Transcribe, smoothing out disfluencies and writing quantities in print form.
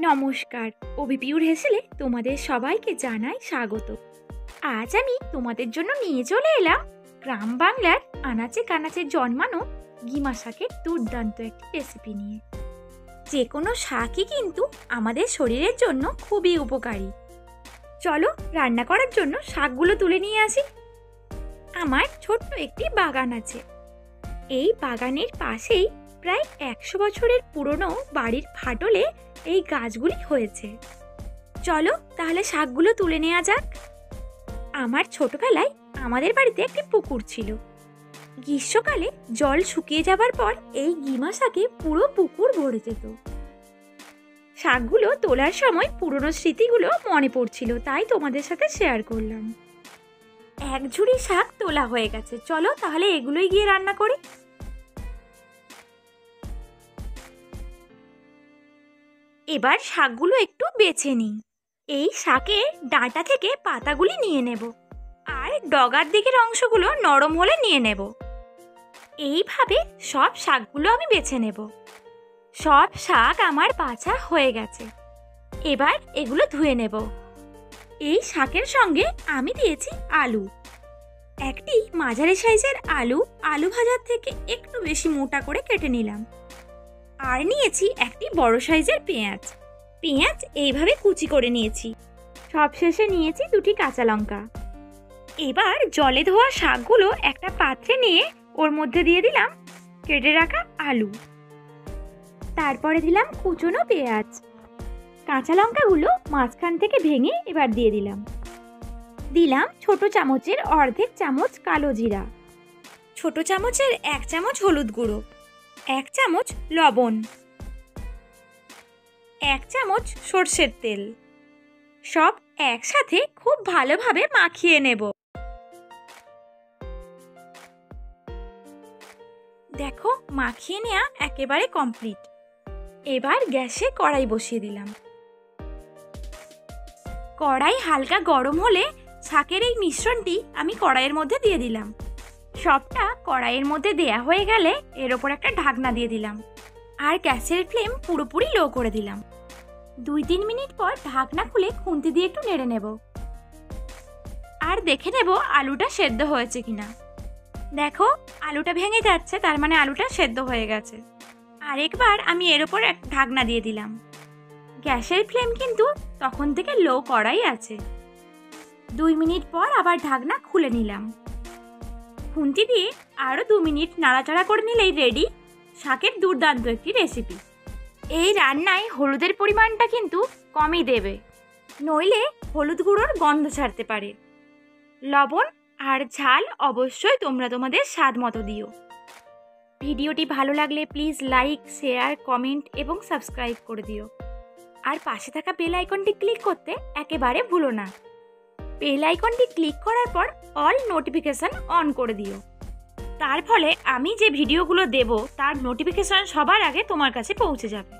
নমস্কার, অবিপিউর হেসেলে তোমাদের সবাইকে জানাই স্বাগত। আজ আমি তোমাদের জন্য নিয়ে চলে এলাম গ্রাম বাংলার আনাচে কানাচে জন্মানো গিমা শাকের দুর্দান্ত একটি রেসিপি নিয়ে। যে কোনো শাকই কিন্তু আমাদের শরীরের জন্য খুবই উপকারী। চলো রান্না করার জন্য শাকগুলো তুলে নিয়ে আসি। আমার ছোট্ট একটি বাগান আছে। এই বাগানের পাশেই প্রায় 100 বছরের পুরনো বাড়ির ফাটলে এই গাছগুলি হয়েছে। চলো তাহলে শাকগুলো তুলে নেওয়া যাক। আমার ছোটবেলায় আমাদের বাড়িতে একটি পুকুর ছিল। গ্রীষ্মকালে জল শুকিয়ে যাবার পর এই গিমা শাকে পুরো পুকুর ভরে যেত। শাকগুলো তোলার সময় পুরনো স্মৃতিগুলো মনে পড়ছিল, তাই তোমাদের সাথে শেয়ার করলাম। এক ঝুড়ি শাক তোলা হয়ে গেছে, চলো তাহলে এগুলোই গিয়ে রান্না করি। এবার শাকগুলো একটু বেছে নিই। এই শাকে ডাঁটা থেকে পাতাগুলি নিয়ে নেব, আর ডগার দিকের অংশগুলো নরম হলে নিয়ে নেব। এইভাবে সব শাকগুলো আমি বেছে নেব। সব শাক আমার বাছা হয়ে গেছে। এবার এগুলো ধুয়ে নেব। এই শাকের সঙ্গে আমি দিয়েছি আলু। একটি মাঝারি সাইজের আলু ভাজার থেকে একটু বেশি মোটা করে কেটে নিলাম। আর নিয়েছি একটি বড় সাইজের পেঁয়াজ এইভাবে কুচি করে নিয়েছি। সবশেষে নিয়েছি 2টি কাঁচা লঙ্কা। এবার জলে ধোয়া শাকগুলো একটা পাত্রে নিয়ে ওর মধ্যে দিয়ে দিলাম কেটে রাখা আলু। তারপরে দিলাম কুচনো পেঁয়াজ। কাঁচা লঙ্কাগুলো মাঝখান থেকে ভেঙে এবার দিয়ে দিলাম ছোট চামচের অর্ধেক চামচ কালো জিরা, ছোট চামচের 1 চামচ হলুদ গুঁড়ো, 1 চামচ লবণ, 1 চামচ সর্ষের তেল। সব একসাথে খুব ভালোভাবে মাখিয়ে নেব। দেখো মাখিয়ে নেওয়া একেবারে কমপ্লিট। এবার গ্যাসে কড়াই বসিয়ে দিলাম। কড়াই হালকা গরম হলে শাকের এই মিশ্রণটি আমি কড়াইয়ের মধ্যে দিয়ে দিলাম। সবটা কড়াইয়ের মধ্যে দেয়া হয়ে গেলে এর ওপর একটা ঢাকনা দিয়ে দিলাম, আর গ্যাসের ফ্লেম পুরোপুরি লো করে দিলাম। 2-3 মিনিট পর ঢাকনা খুলে খুন্তি দিয়ে একটু নেড়ে নেব, আর দেখে নেব আলুটা সেদ্ধ হয়েছে কিনা। দেখো আলুটা ভেঙে যাচ্ছে, তার মানে আলুটা সেদ্ধ হয়ে গেছে। আরেকবার আমি এর ওপর এক ঢাকনা দিয়ে দিলাম। গ্যাসের ফ্লেম কিন্তু তখন থেকে লো করাই আছে। 2 মিনিট পর আবার ঢাকনা খুলে নিলাম। খুন্তি দিয়ে আরও 2 মিনিট নাড়াচাড়া করে নিলেই রেডি শাকের দুর্দান্ত একটি রেসিপি। এই রান্নায় হলুদের পরিমাণটা কিন্তু কমই দেবে, নইলে হলুদ গুঁড়োর গন্ধ ছাড়তে পারে। লবণ আর ঝাল অবশ্যই তোমরা তোমাদের স্বাদ মতো দিও। ভিডিওটি ভালো লাগলে প্লিজ লাইক, শেয়ার, কমেন্ট এবং সাবস্ক্রাইব করে দিও। আর পাশে থাকা বেল আইকনটি ক্লিক করতে একেবারে ভুলো না। বেল আইকনটি ক্লিক করার পর অল নোটিফিকেশন অন করে দিও। তার ফলে আমি যে ভিডিওগুলো দেব তার নোটিফিকেশন সবার আগে তোমার কাছে পৌঁছে যাবে।